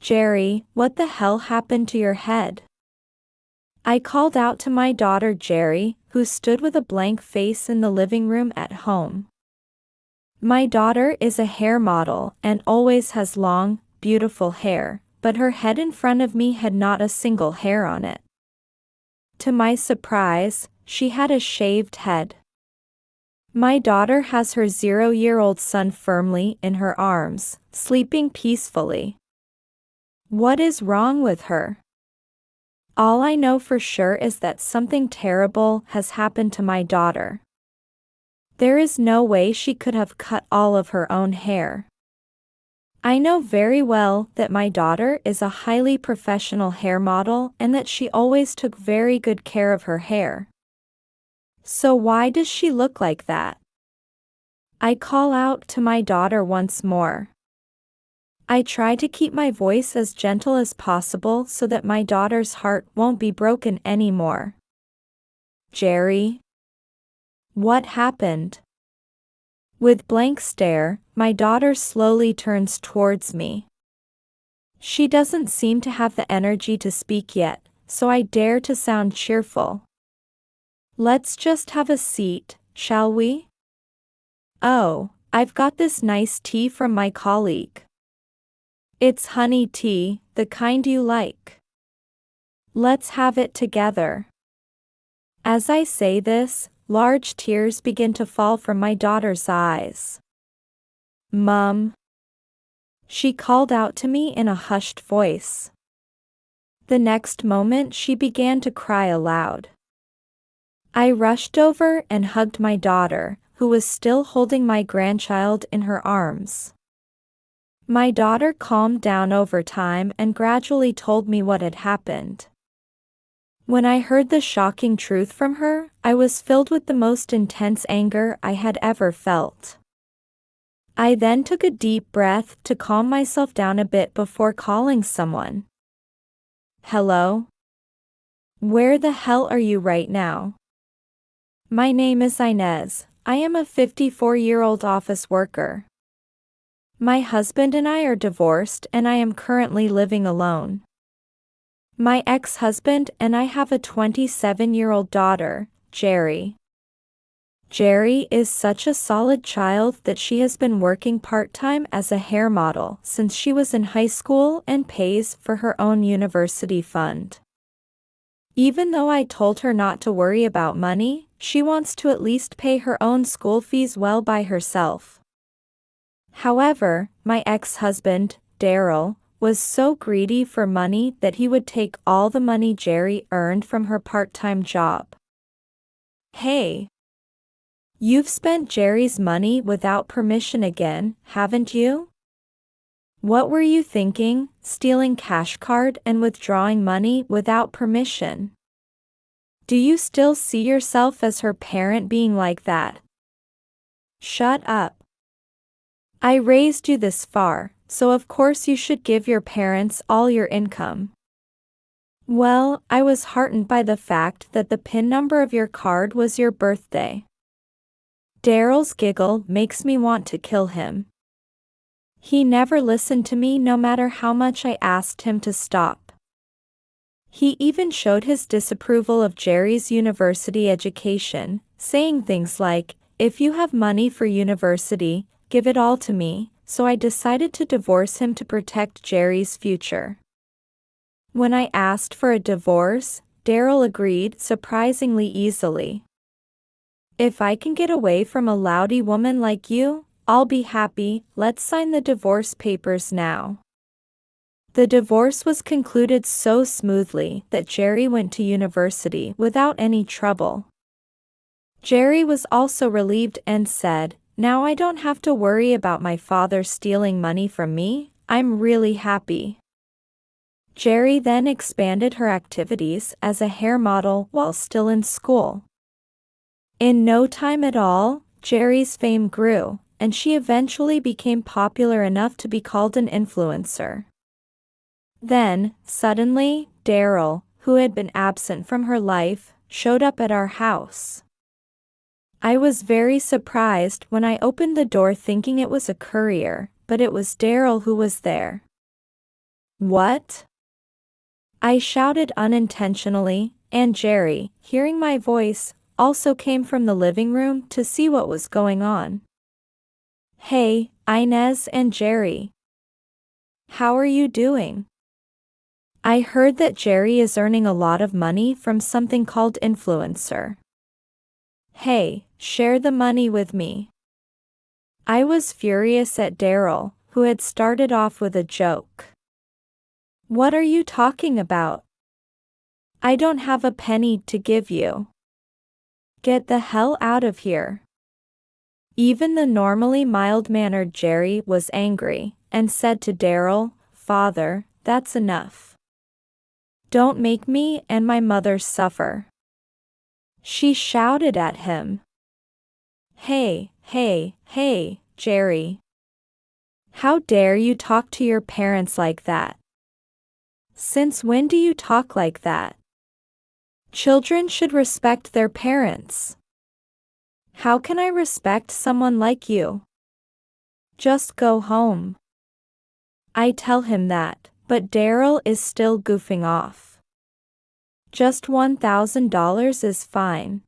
Jerry, what the hell happened to your head? I called out to my daughter Jerry, who stood with a blank face in the living room at home. My daughter is a hair model and always has long, beautiful hair, but her head in front of me had not a single hair on it. To my surprise, she had a shaved head. My daughter has her 0-year-old son firmly in her arms, sleeping peacefully. What is wrong with her? All I know for sure is that something terrible has happened to my daughter. There is no way she could have cut all of her own hair. I know very well that my daughter is a highly professional hair model and that she always took very good care of her hair. So why does she look like that? I call out to my daughter once more. I try to keep my voice as gentle as possible so that my daughter's heart won't be broken anymore. Jerry? What happened? With blank stare, my daughter slowly turns towards me. She doesn't seem to have the energy to speak yet, so I dare to sound cheerful. Let's just have a seat, shall we? Oh, I've got this nice tea from my colleague. It's honey tea, the kind you like. Let's have it together. As I say this, large tears begin to fall from my daughter's eyes. Mum. She called out to me in a hushed voice. The next moment she began to cry aloud. I rushed over and hugged my daughter, who was still holding my grandchild in her arms. My daughter calmed down over time and gradually told me what had happened. When I heard the shocking truth from her, I was filled with the most intense anger I had ever felt. I then took a deep breath to calm myself down a bit before calling someone. Hello? Where the hell are you right now? My name is Inez. I am a 54-year-old office worker. My husband and I are divorced and I am currently living alone. My ex-husband and I have a 27-year-old daughter, Jerry. Jerry is such a solid child that she has been working part-time as a hair model since she was in high school and pays for her own university fund. Even though I told her not to worry about money, she wants to at least pay her own school fees well by herself. However, my ex-husband, Daryl, was so greedy for money that he would take all the money Jerry earned from her part-time job. Hey! You've spent Jerry's money without permission again, haven't you? What were you thinking, stealing cash card and withdrawing money without permission? Do you still see yourself as her parent being like that? Shut up. I raised you this far, so of course you should give your parents all your income. Well, I was heartened by the fact that the PIN number of your card was your birthday. Daryl's giggle makes me want to kill him. He never listened to me no matter how much I asked him to stop. He even showed his disapproval of Jerry's university education, saying things like, "If you have money for university, give it all to me," so I decided to divorce him to protect Jerry's future. When I asked for a divorce, Daryl agreed surprisingly easily. If I can get away from a rowdy woman like you, I'll be happy. Let's sign the divorce papers now. The divorce was concluded so smoothly that Jerry went to university without any trouble. Jerry was also relieved and said, "Now I don't have to worry about my father stealing money from me. I'm really happy." Jerry then expanded her activities as a hair model while still in school. In no time at all, Jerry's fame grew, and she eventually became popular enough to be called an influencer. Then, suddenly, Daryl, who had been absent from her life, showed up at our house. I was very surprised when I opened the door thinking it was a courier, but it was Daryl who was there. What? I shouted unintentionally, and Jerry, hearing my voice, also came from the living room to see what was going on. Hey, Inez and Jerry. How are you doing? I heard that Jerry is earning a lot of money from something called influencer. Hey, share the money with me. I was furious at Daryl, who had started off with a joke. What are you talking about? I don't have a penny to give you. Get the hell out of here. Even the normally mild-mannered Jerry was angry, and said to Daryl, "Father, that's enough. Don't make me and my mother suffer." She shouted at him. Hey, Jerry. How dare you talk to your parents like that? Since when do you talk like that? Children should respect their parents. How can I respect someone like you? Just go home. I tell him that, but Daryl is still goofing off. Just $1,000 is fine.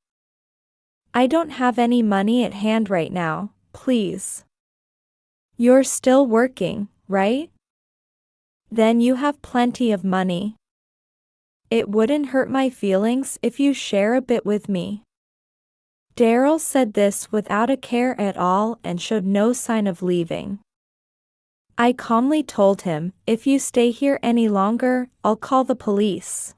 I don't have any money at hand right now, please. You're still working, right? Then you have plenty of money. It wouldn't hurt my feelings if you share a bit with me. Daryl said this without a care at all and showed no sign of leaving. I calmly told him, if you stay here any longer, I'll call the police.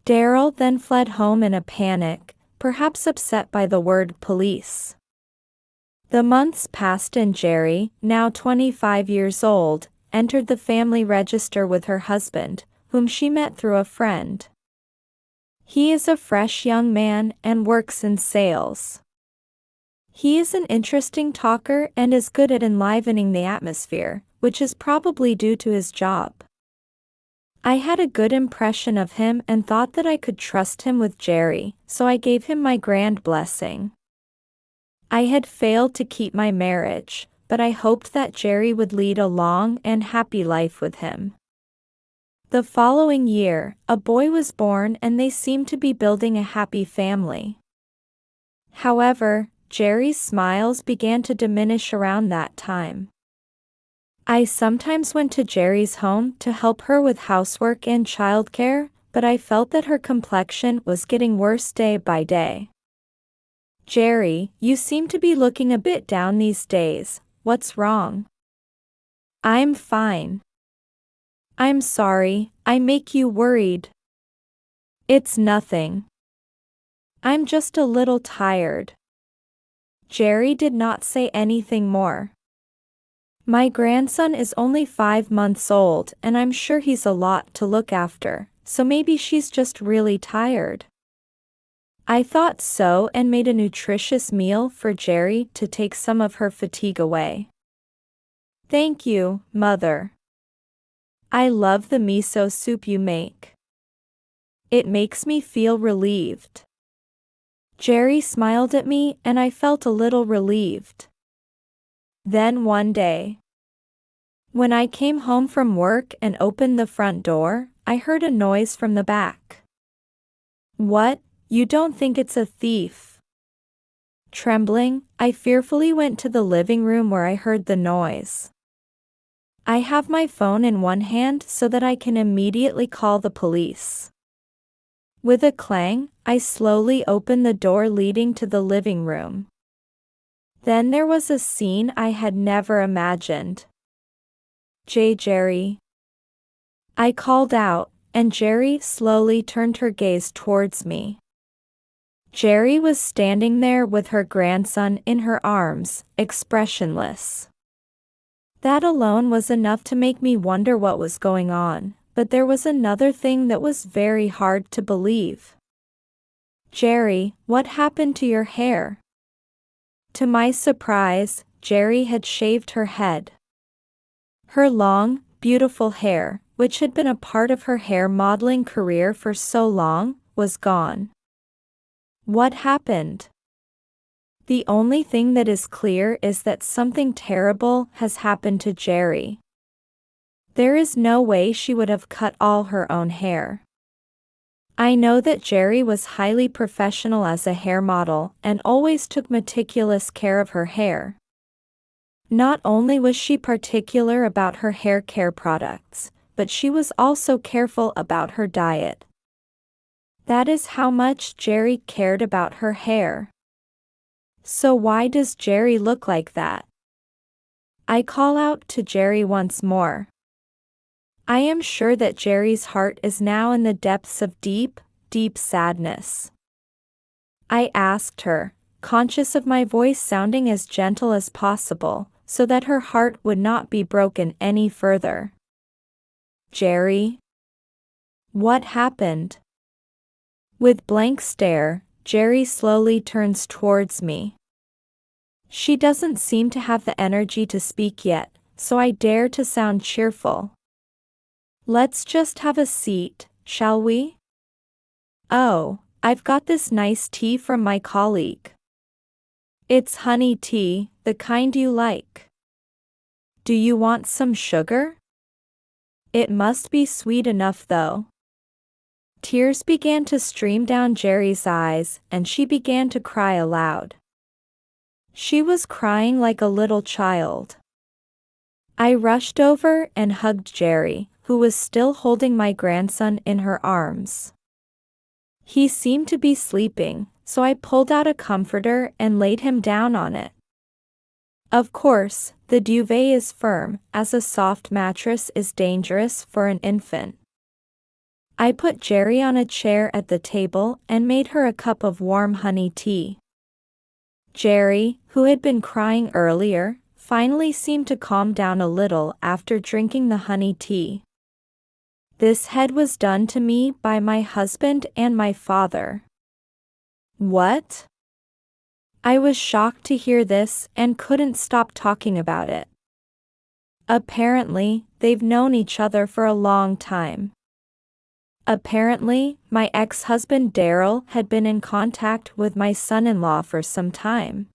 Daryl then fled home in a panic, perhaps upset by the word police. The months passed and Jerry, now 25 years old, entered the family register with her husband, whom she met through a friend. He is a fresh young man and works in sales. He is an interesting talker and is good at enlivening the atmosphere, which is probably due to his job. I had a good impression of him and thought that I could trust him with Jerry, so I gave him my grand blessing. I had failed to keep my marriage, but I hoped that Jerry would lead a long and happy life with him. The following year, a boy was born and they seemed to be building a happy family. However, Jerry's smiles began to diminish around that time. I sometimes went to Jerry's home to help her with housework and childcare, but I felt that her complexion was getting worse day by day. Jerry, you seem to be looking a bit down these days. What's wrong? I'm fine. I'm sorry, I make you worried. It's nothing. I'm just a little tired. Jerry did not say anything more. My grandson is only 5 months old and I'm sure he's a lot to look after, so maybe she's just really tired. I thought so and made a nutritious meal for Jerry to take some of her fatigue away. Thank you, Mother. I love the miso soup you make. It makes me feel relieved. Jerry smiled at me and I felt a little relieved. Then one day, when I came home from work and opened the front door, I heard a noise from the back. What? You don't think it's a thief? Trembling, I fearfully went to the living room where I heard the noise. I have my phone in one hand so that I can immediately call the police. With a clang, I slowly opened the door leading to the living room. Then there was a scene I had never imagined. Jerry. I called out, and Jerry slowly turned her gaze towards me. Jerry was standing there with her grandson in her arms, expressionless. That alone was enough to make me wonder what was going on, but there was another thing that was very hard to believe. Jerry, what happened to your hair? To my surprise, Jerry had shaved her head. Her long, beautiful hair, which had been a part of her hair modeling career for so long, was gone. What happened? The only thing that is clear is that something terrible has happened to Jerry. There is no way she would have cut all her own hair. I know that Jerry was highly professional as a hair model and always took meticulous care of her hair. Not only was she particular about her hair care products, but she was also careful about her diet. That is how much Jerry cared about her hair. So why does Jerry look like that? I call out to Jerry once more. I am sure that Jerry's heart is now in the depths of deep, deep sadness. I asked her, conscious of my voice sounding as gentle as possible, so that her heart would not be broken any further. Jerry? What happened? With blank stare, Jerry slowly turns towards me. She doesn't seem to have the energy to speak yet, so I dare to sound cheerful. Let's just have a seat, shall we? Oh, I've got this nice tea from my colleague. It's honey tea, the kind you like. Do you want some sugar? It must be sweet enough though. Tears began to stream down Jerry's eyes, and she began to cry aloud. She was crying like a little child. I rushed over and hugged Jerry, who was still holding my grandson in her arms. He seemed to be sleeping, so I pulled out a comforter and laid him down on it. Of course, the duvet is firm, as a soft mattress is dangerous for an infant. I put Jerry on a chair at the table and made her a cup of warm honey tea. Jerry, who had been crying earlier, finally seemed to calm down a little after drinking the honey tea. This head was done to me by my husband and my father. What? I was shocked to hear this and couldn't stop talking about it. Apparently, they've known each other for a long time. Apparently, my ex-husband Daryl had been in contact with my son-in-law for some time.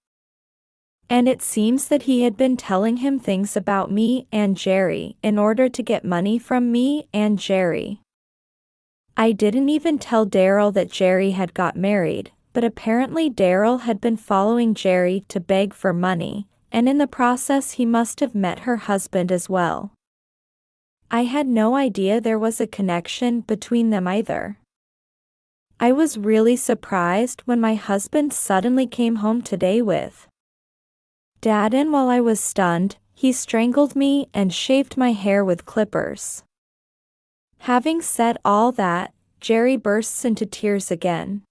And it seems that he had been telling him things about me and Jerry in order to get money from me and Jerry. I didn't even tell Daryl that Jerry had got married, but apparently Daryl had been following Jerry to beg for money, and in the process he must have met her husband as well. I had no idea there was a connection between them either. I was really surprised when my husband suddenly came home today with Dad, and while I was stunned, he strangled me and shaved my hair with clippers. Having said all that, Jerry bursts into tears again.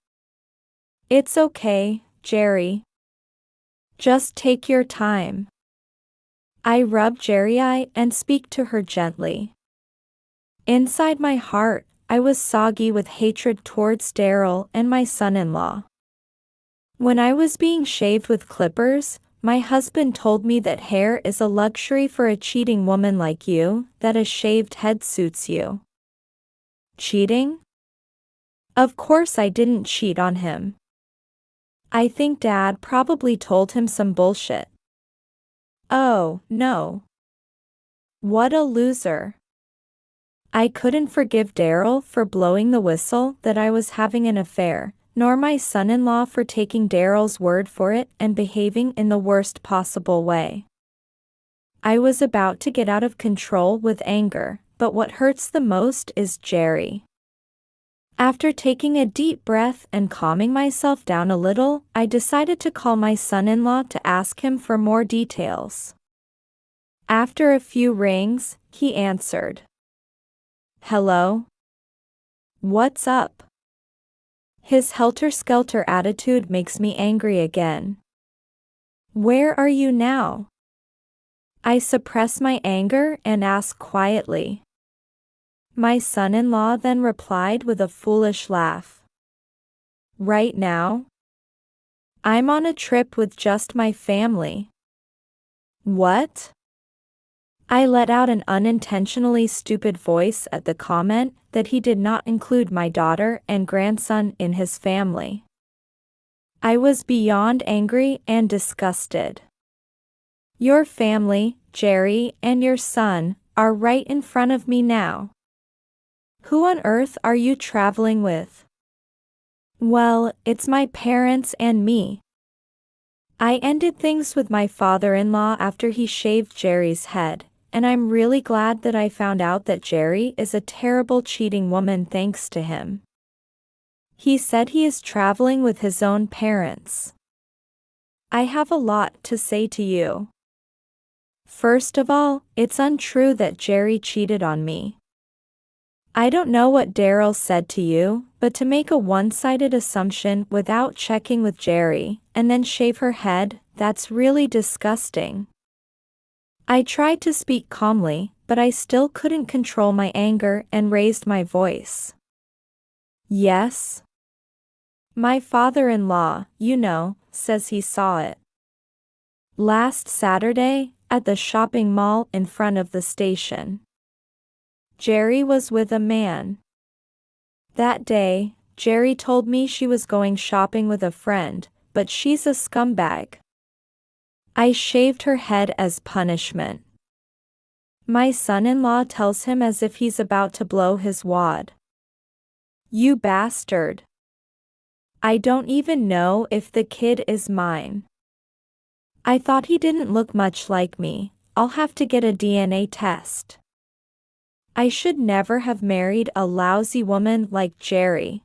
It's okay, Jerry. Just take your time. I rub Jerry's eye and speak to her gently. Inside my heart, I was soggy with hatred towards Daryl and my son-in-law. When I was being shaved with clippers, my husband told me that hair is a luxury for a cheating woman like you, that a shaved head suits you. Cheating? Of course I didn't cheat on him. I think Dad probably told him some bullshit. Oh, no. What a loser. I couldn't forgive Daryl for blowing the whistle that I was having an affair, nor my son-in-law for taking Daryl's word for it and behaving in the worst possible way. I was about to get out of control with anger, but what hurts the most is Jerry. After taking a deep breath and calming myself down a little, I decided to call my son-in-law to ask him for more details. After a few rings, he answered. Hello? What's up? His helter-skelter attitude makes me angry again. Where are you now? I suppress my anger and ask quietly. My son-in-law then replied with a foolish laugh. Right now? I'm on a trip with just my family. What? I let out an unintentionally stupid voice at the comment that he did not include my daughter and grandson in his family. I was beyond angry and disgusted. Your family, Jerry, and your son, are right in front of me now. Who on earth are you traveling with? Well, it's my parents and me. I ended things with my father-in-law after he shaved Jerry's head, and I'm really glad that I found out that Jerry is a terrible cheating woman thanks to him. He said he is traveling with his own parents. I have a lot to say to you. First of all, it's untrue that Jerry cheated on me. I don't know what Daryl said to you, but to make a one-sided assumption without checking with Jerry, and then shave her head, that's really disgusting. I tried to speak calmly, but I still couldn't control my anger and raised my voice. Yes? My father-in-law, says he saw it. Last Saturday, at the shopping mall in front of the station. Jerry was with a man. That day, Jerry told me she was going shopping with a friend, but she's a scumbag. I shaved her head as punishment. My son-in-law tells him as if he's about to blow his wad. You bastard. I don't even know if the kid is mine. I thought he didn't look much like me. I'll have to get a DNA test. I should never have married a lousy woman like Jerry.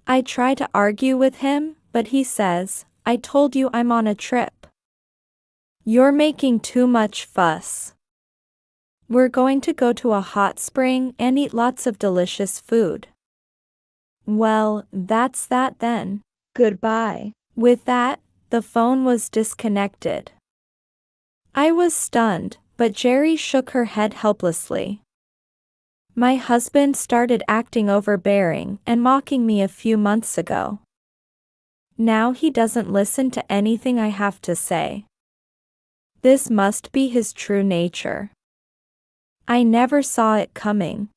I try to argue with him, but he says, I told you I'm on a trip. You're making too much fuss. We're going to go to a hot spring and eat lots of delicious food. Well, that's that then. Goodbye. With that, the phone was disconnected. I was stunned, but Jerry shook her head helplessly. My husband started acting overbearing and mocking me a few months ago. Now he doesn't listen to anything I have to say. This must be his true nature. I never saw it coming.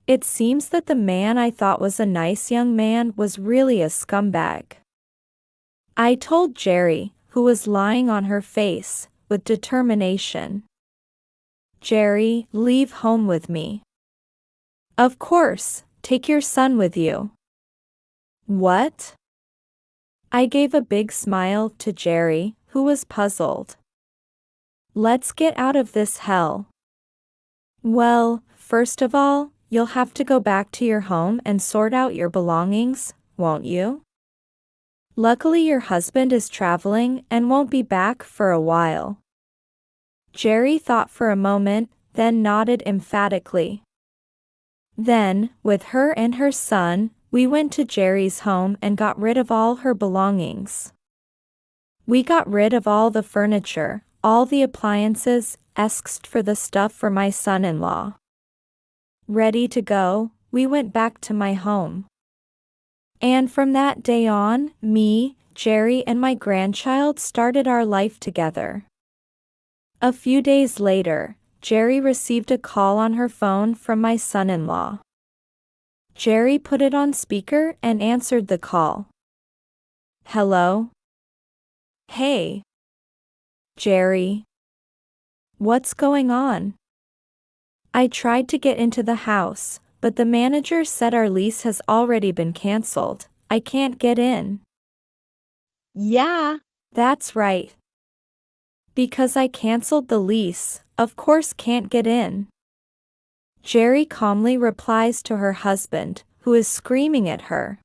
It seems that the man I thought was a nice young man was really a scumbag. I told Jerry, who was lying on her face, with determination. Jerry, leave home with me. Of course, take your son with you. What? I gave a big smile to Jerry, who was puzzled. Let's get out of this hell. Well, first of all, you'll have to go back to your home and sort out your belongings, won't you? Luckily your husband is traveling and won't be back for a while. Jerry thought for a moment, then nodded emphatically. Then, with her and her son, we went to Jerry's home and got rid of all her belongings. We got rid of all the furniture, all the appliances, asked for the stuff for my son-in-law. Ready to go, we went back to my home. And from that day on, me, Jerry and my grandchild started our life together. A few days later, Jerry received a call on her phone from my son-in-law. Jerry put it on speaker and answered the call. Hello? Hey. Jerry. What's going on? I tried to get into the house, but the manager said our lease has already been canceled. I can't get in. Yeah, that's right. Because I canceled the lease, of course can't get in. Jerry calmly replies to her husband, who is screaming at her.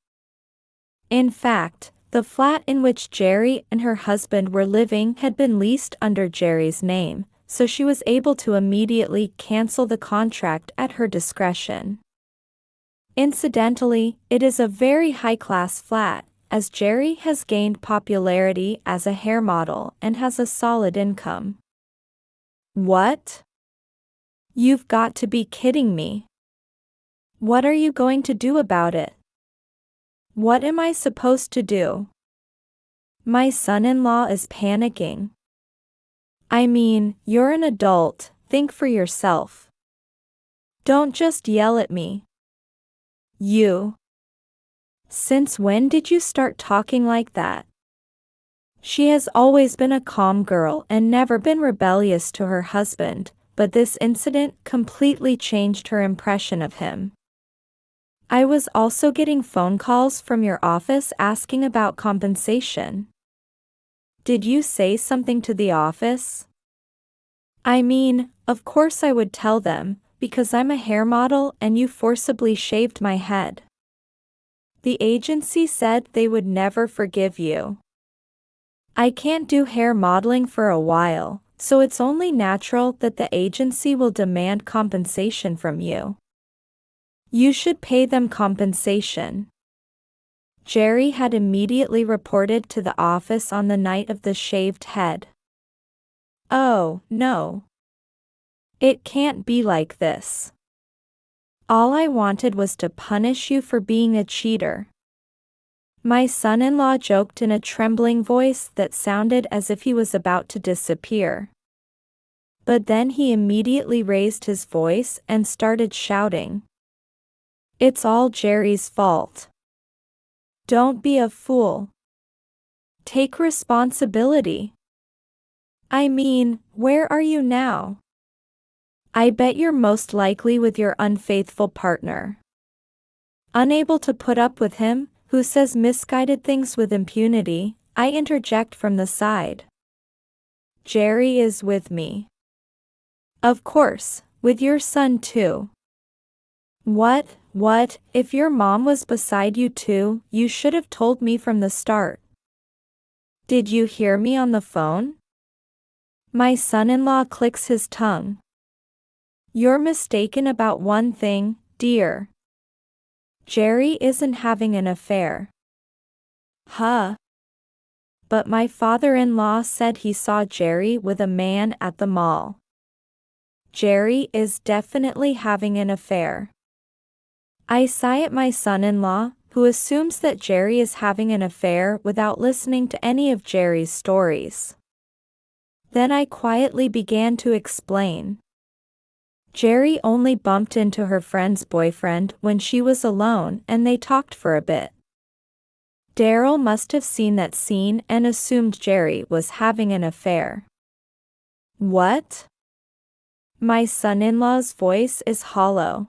In fact, the flat in which Jerry and her husband were living had been leased under Jerry's name, so she was able to immediately cancel the contract at her discretion. Incidentally, it is a very high-class flat, as Jerry has gained popularity as a hair model and has a solid income. What? You've got to be kidding me. What are you going to do about it? What am I supposed to do? My son-in-law is panicking. I mean, you're an adult, think for yourself. Don't just yell at me. You. Since when did you start talking like that? She has always been a calm girl and never been rebellious to her husband, but this incident completely changed her impression of him. I was also getting phone calls from your office asking about compensation. Did you say something to the office? I mean, of course I would tell them, because I'm a hair model and you forcibly shaved my head. The agency said they would never forgive you. I can't do hair modeling for a while, so it's only natural that the agency will demand compensation from you. You should pay them compensation. Jerry had immediately reported to the office on the night of the shaved head. Oh, no. It can't be like this. All I wanted was to punish you for being a cheater. My son-in-law joked in a trembling voice that sounded as if he was about to disappear. But then he immediately raised his voice and started shouting. It's all Jerry's fault. Don't be a fool. Take responsibility. I mean, where are you now? I bet you're most likely with your unfaithful partner. Unable to put up with him, who says misguided things with impunity, I interject from the side. Jerry is with me. Of course, with your son too. What, if your mom was beside you too, you should have told me from the start. Did you hear me on the phone? My son-in-law clicks his tongue. You're mistaken about one thing, dear. Jerry isn't having an affair. Huh? But my father-in-law said he saw Jerry with a man at the mall. Jerry is definitely having an affair. I sigh at my son-in-law, who assumes that Jerry is having an affair without listening to any of Jerry's stories. Then I quietly began to explain. Jerry only bumped into her friend's boyfriend when she was alone and they talked for a bit. Daryl must have seen that scene and assumed Jerry was having an affair. What? My son-in-law's voice is hollow.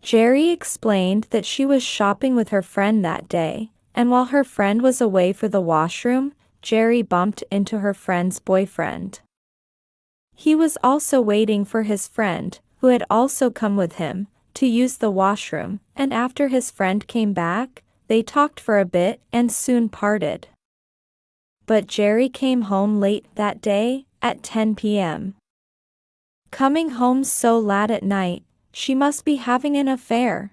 Jerry explained that she was shopping with her friend that day, and while her friend was away for the washroom, Jerry bumped into her friend's boyfriend. He was also waiting for his friend, who had also come with him, to use the washroom, and after his friend came back, they talked for a bit and soon parted. But Jerry came home late that day, at 10 p.m. Coming home so late at night, she must be having an affair.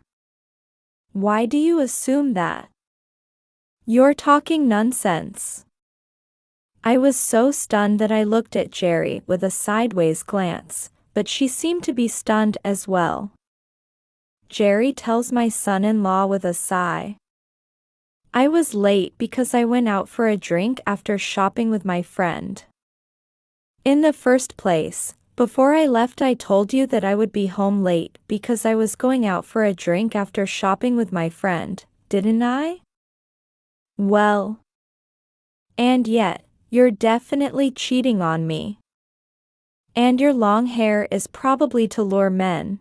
Why do you assume that? You're talking nonsense. I was so stunned that I looked at Jerry with a sideways glance, but she seemed to be stunned as well. Jerry tells my son-in-law with a sigh. I was late because I went out for a drink after shopping with my friend. In the first place, before I left I told you that I would be home late because I was going out for a drink after shopping with my friend, didn't I? Well. And yet, you're definitely cheating on me. And your long hair is probably to lure men.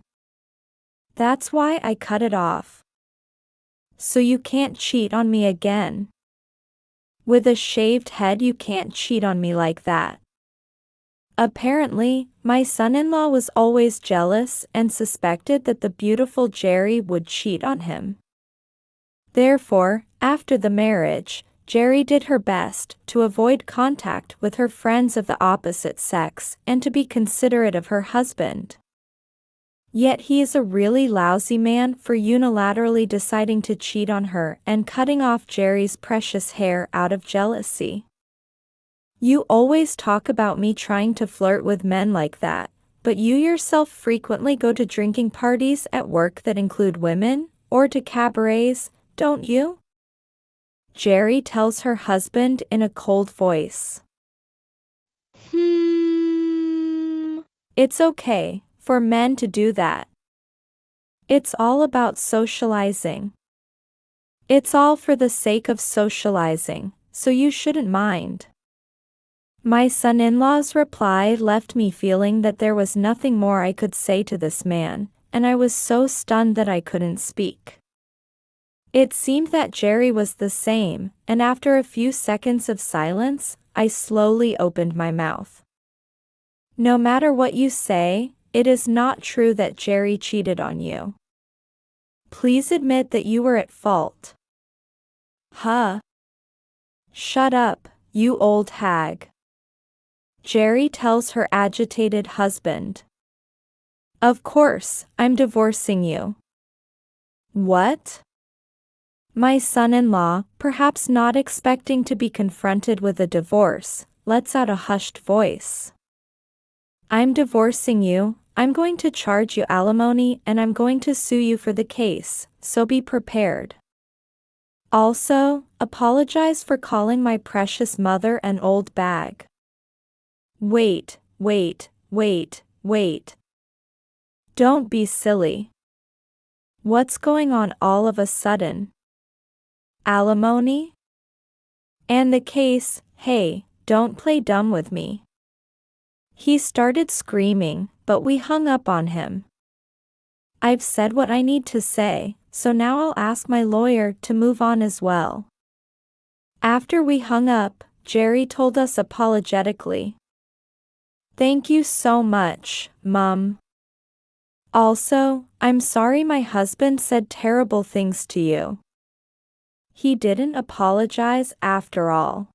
That's why I cut it off. So you can't cheat on me again. With a shaved head you can't cheat on me like that. Apparently, my son-in-law was always jealous and suspected that the beautiful Jerry would cheat on him. Therefore, after the marriage, Jerry did her best to avoid contact with her friends of the opposite sex and to be considerate of her husband. Yet he is a really lousy man for unilaterally deciding to cheat on her and cutting off Jerry's precious hair out of jealousy. You always talk about me trying to flirt with men like that, but you yourself frequently go to drinking parties at work that include women, or to cabarets, don't you? Jerry tells her husband in a cold voice. It's okay for men to do that. It's all about socializing. It's all for the sake of socializing, so you shouldn't mind. My son-in-law's reply left me feeling that there was nothing more I could say to this man, and I was so stunned that I couldn't speak. It seemed that Jerry was the same, and after a few seconds of silence, I slowly opened my mouth. No matter what you say, it is not true that Jerry cheated on you. Please admit that you were at fault. Huh? Shut up, you old hag. Jerry tells her agitated husband. Of course, I'm divorcing you. What? My son-in-law, perhaps not expecting to be confronted with a divorce, lets out a hushed voice. I'm divorcing you, I'm going to charge you alimony and I'm going to sue you for the case, so be prepared. Also, apologize for calling my precious mother an old bag. Wait. Don't be silly. What's going on all of a sudden? Alimony? And the case, hey, don't play dumb with me. He started screaming, but we hung up on him. I've said what I need to say, so now I'll ask my lawyer to move on as well. After we hung up, Jerry told us apologetically. Thank you so much, Mum. Also, I'm sorry my husband said terrible things to you. He didn't apologize after all.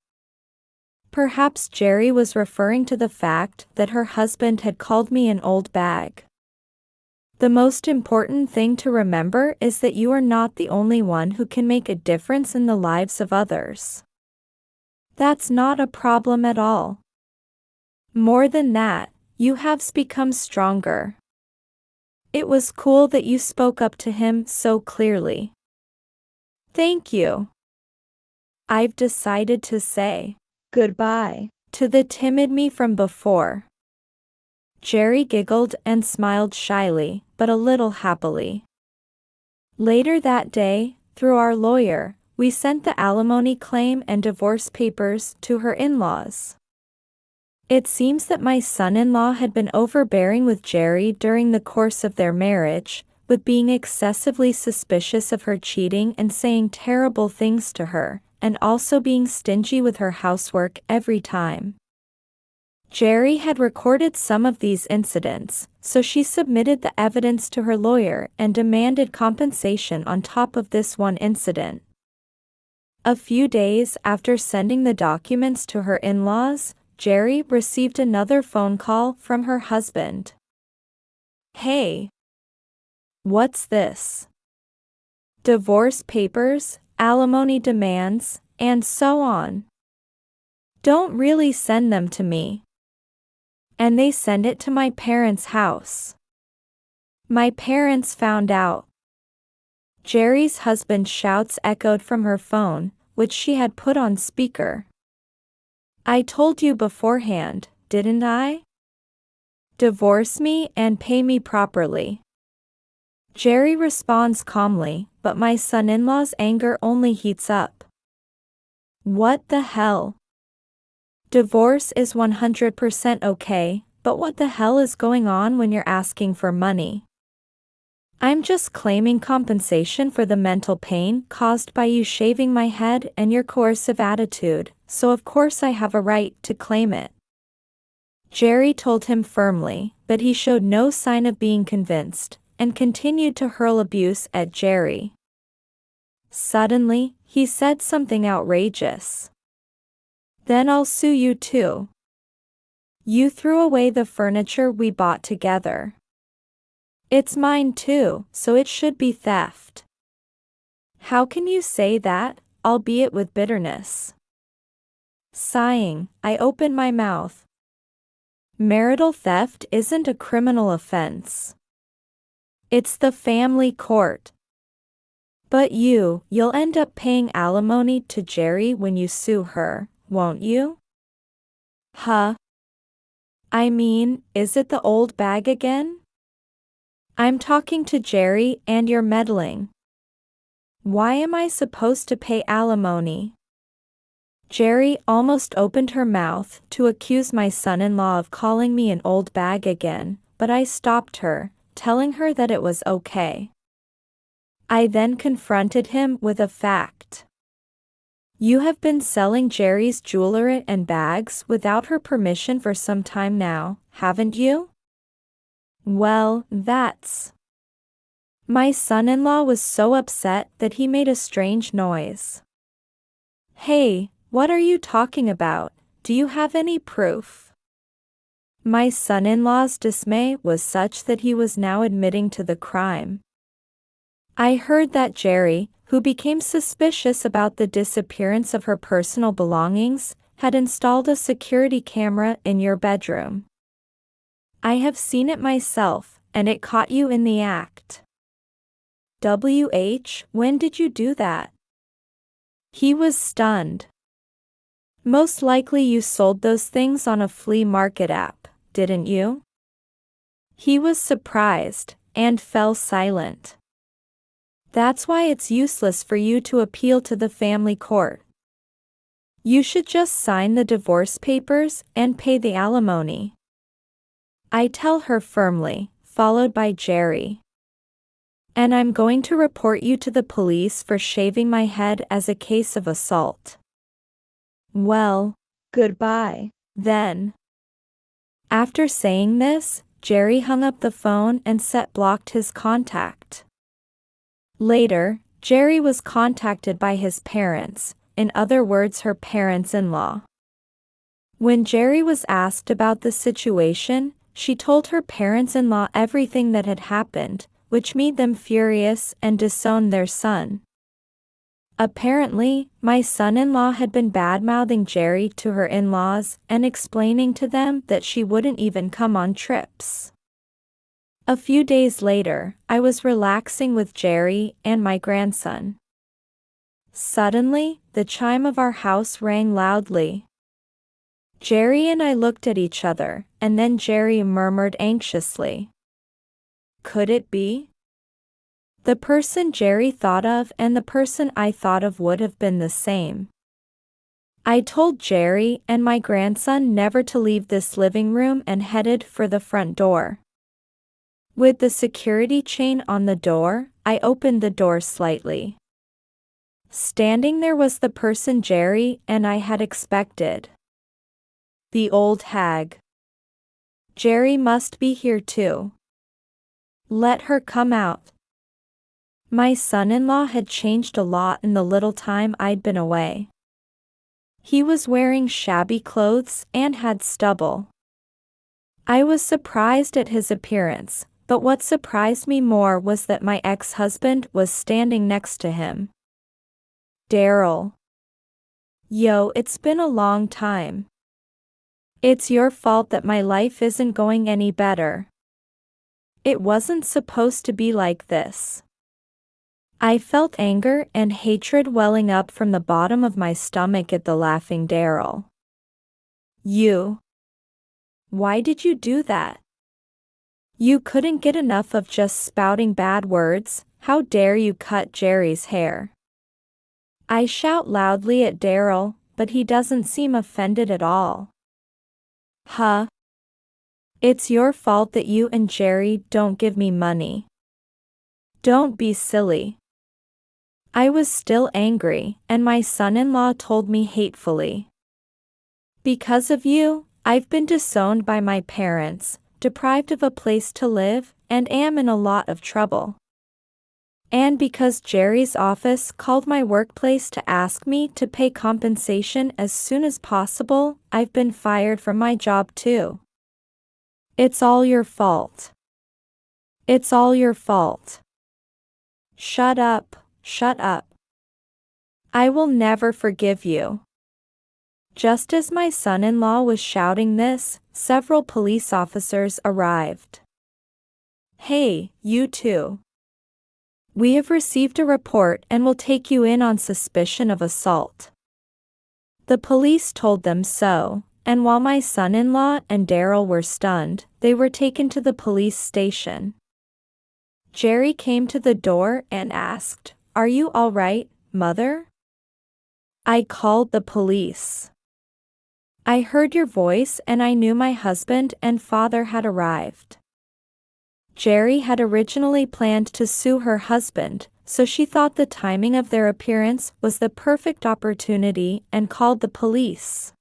Perhaps Jerry was referring to the fact that her husband had called me an old bag. The most important thing to remember is that you are not the only one who can make a difference in the lives of others. That's not a problem at all. More than that, you have become stronger. It was cool that you spoke up to him so clearly. Thank you. I've decided to say goodbye to the timid me from before. Jerry giggled and smiled shyly, but a little happily. Later that day, through our lawyer, we sent the alimony claim and divorce papers to her in-laws. It seems that my son-in-law had been overbearing with Jerry during the course of their marriage, with being excessively suspicious of her cheating and saying terrible things to her, and also being stingy with her housework every time. Jerry had recorded some of these incidents, so she submitted the evidence to her lawyer and demanded compensation on top of this one incident. A few days after sending the documents to her in-laws, Jerry received another phone call from her husband. Hey. What's this? Divorce papers, alimony demands, and so on. Don't really send them to me. And they send it to my parents' house. My parents found out. Jerry's husband shouts echoed from her phone, which she had put on speaker. I told you beforehand, didn't I? Divorce me and pay me properly. Jerry responds calmly, but my son-in-law's anger only heats up. What the hell? Divorce is 100% okay, but what the hell is going on when you're asking for money? I'm just claiming compensation for the mental pain caused by you shaving my head and your coercive attitude, so of course I have a right to claim it. Jerry told him firmly, but he showed no sign of being convinced, and continued to hurl abuse at Jerry. Suddenly, he said something outrageous. Then I'll sue you too. You threw away the furniture we bought together. It's mine too, so it should be theft. How can you say that, albeit with bitterness? Sighing, I open my mouth. Marital theft isn't a criminal offense. It's the family court. But you'll end up paying alimony to Jerry when you sue her, won't you? Huh? I mean, is it the old bag again? I'm talking to Jerry and you're meddling. Why am I supposed to pay alimony? Jerry almost opened her mouth to accuse my son-in-law of calling me an old bag again, but I stopped her, telling her that it was okay. I then confronted him with a fact. You have been selling Jerry's jewelry and bags without her permission for some time now, haven't you? Well, that's... My son-in-law was so upset that he made a strange noise. Hey, what are you talking about? Do you have any proof? My son-in-law's dismay was such that he was now admitting to the crime. I heard that Jerry, who became suspicious about the disappearance of her personal belongings, had installed a security camera in your bedroom. I have seen it myself, and it caught you in the act. When did you do that? He was stunned. Most likely you sold those things on a flea market app, didn't you? He was surprised, and fell silent. That's why it's useless for you to appeal to the family court. You should just sign the divorce papers and pay the alimony. I tell her firmly, followed by Jerry. And I'm going to report you to the police for shaving my head as a case of assault. Well, goodbye, then. After saying this, Jerry hung up the phone and blocked his contact. Later, Jerry was contacted by his parents, in other words her parents-in-law. When Jerry was asked about the situation, she told her parents-in-law everything that had happened, which made them furious and disowned their son. Apparently, my son-in-law had been bad-mouthing Jerry to her in-laws and explaining to them that she wouldn't even come on trips. A few days later, I was relaxing with Jerry and my grandson. Suddenly, the chime of our house rang loudly. Jerry and I looked at each other, and then Jerry murmured anxiously. Could it be? The person Jerry thought of and the person I thought of would have been the same. I told Jerry and my grandson never to leave this living room and headed for the front door. With the security chain on the door, I opened the door slightly. Standing there was the person Jerry and I had expected. The old hag. Jerry must be here too. Let her come out. My son-in-law had changed a lot in the little time I'd been away. He was wearing shabby clothes and had stubble. I was surprised at his appearance, but what surprised me more was that my ex-husband was standing next to him. Daryl. Yo, it's been a long time. It's your fault that my life isn't going any better. It wasn't supposed to be like this. I felt anger and hatred welling up from the bottom of my stomach at the laughing Daryl. You. Why did you do that? You couldn't get enough of just spouting bad words. How dare you cut Jerry's hair? I shout loudly at Daryl, but he doesn't seem offended at all. Huh? It's your fault that you and Jerry don't give me money. Don't be silly. I was still angry, and my son-in-law told me hatefully. Because of you, I've been disowned by my parents, deprived of a place to live, and am in a lot of trouble. And because Jerry's office called my workplace to ask me to pay compensation as soon as possible, I've been fired from my job too. It's all your fault. It's all your fault. Shut up, shut up. I will never forgive you. Just as my son-in-law was shouting this, several police officers arrived. Hey, you two. We have received a report and will take you in on suspicion of assault. The police told them so, and while my son-in-law and Daryl were stunned, they were taken to the police station. Jerry came to the door and asked, "Are you all right, Mother?" I called the police. I heard your voice and I knew my husband and father had arrived. Jerry had originally planned to sue her husband, so she thought the timing of their appearance was the perfect opportunity and called the police.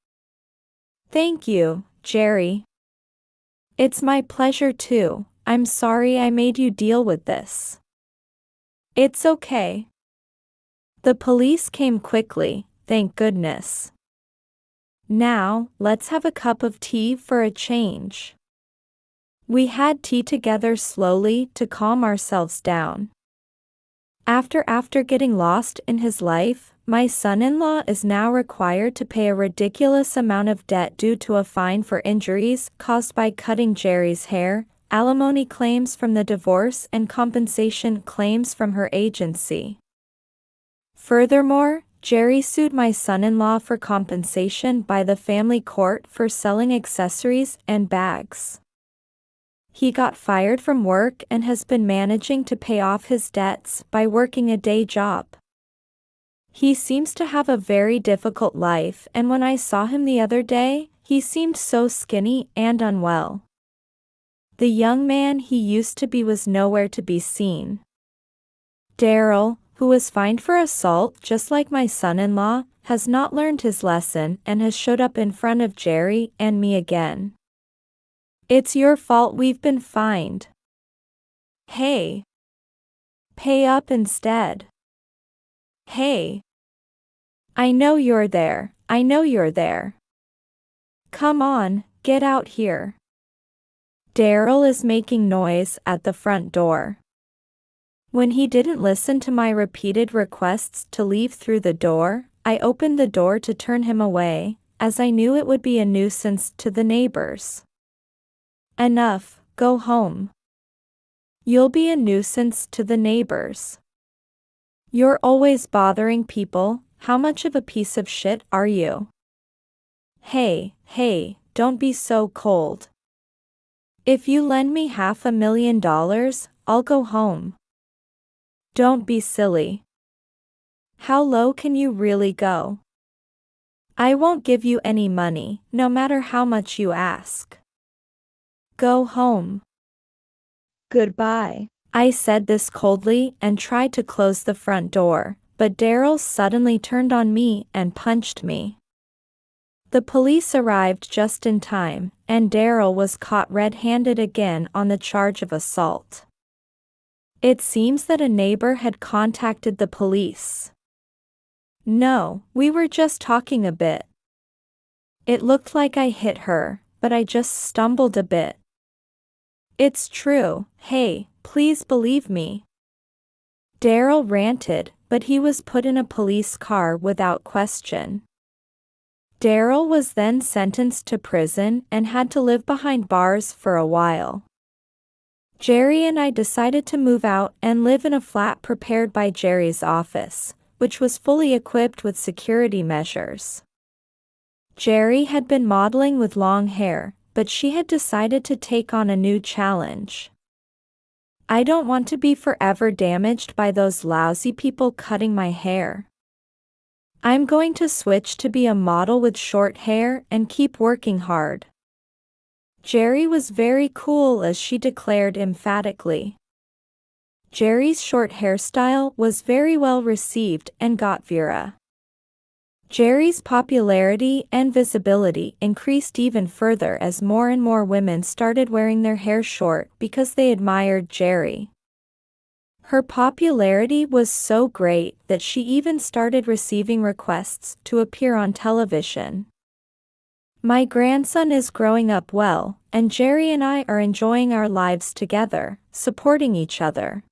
Thank you, Jerry. It's my pleasure too. I'm sorry I made you deal with this. It's okay. The police came quickly, thank goodness. Now, let's have a cup of tea for a change. We had tea together slowly to calm ourselves down. After getting lost in his life, my son-in-law is now required to pay a ridiculous amount of debt due to a fine for injuries caused by cutting Jerry's hair, alimony claims from the divorce and compensation claims from her agency. Furthermore, Jerry sued my son-in-law for compensation by the family court for selling accessories and bags. He got fired from work and has been managing to pay off his debts by working a day job. He seems to have a very difficult life, and when I saw him the other day, he seemed so skinny and unwell. The young man he used to be was nowhere to be seen. Daryl, who was fined for assault just like my son-in-law, has not learned his lesson and has showed up in front of Jerry and me again. It's your fault we've been fined. Hey. Pay up instead. Hey. I know you're there, I know you're there. Come on, get out here. Daryl is making noise at the front door. When he didn't listen to my repeated requests to leave through the door, I opened the door to turn him away, as I knew it would be a nuisance to the neighbors. Enough, go home. You'll be a nuisance to the neighbors. You're always bothering people, how much of a piece of shit are you? Hey, don't be so cold. If you lend me $500,000, I'll go home. Don't be silly. How low can you really go? I won't give you any money, no matter how much you ask. Go home. Goodbye. I said this coldly and tried to close the front door, but Daryl suddenly turned on me and punched me. The police arrived just in time, and Daryl was caught red-handed again on the charge of assault. It seems that a neighbor had contacted the police. No, we were just talking a bit. It looked like I hit her, but I just stumbled a bit. It's true, hey, please believe me. Daryl ranted, but he was put in a police car without question. Daryl was then sentenced to prison and had to live behind bars for a while. Jerry and I decided to move out and live in a flat prepared by Jerry's office, which was fully equipped with security measures. Jerry had been modeling with long hair, but she had decided to take on a new challenge. I don't want to be forever damaged by those lousy people cutting my hair. I'm going to switch to be a model with short hair and keep working hard. Jerry was very cool, as she declared emphatically. Jerry's short hairstyle was very well received and got Vera. Jerry's popularity and visibility increased even further as more and more women started wearing their hair short because they admired Jerry. Her popularity was so great that she even started receiving requests to appear on television. My grandson is growing up well, and Jerry and I are enjoying our lives together, supporting each other.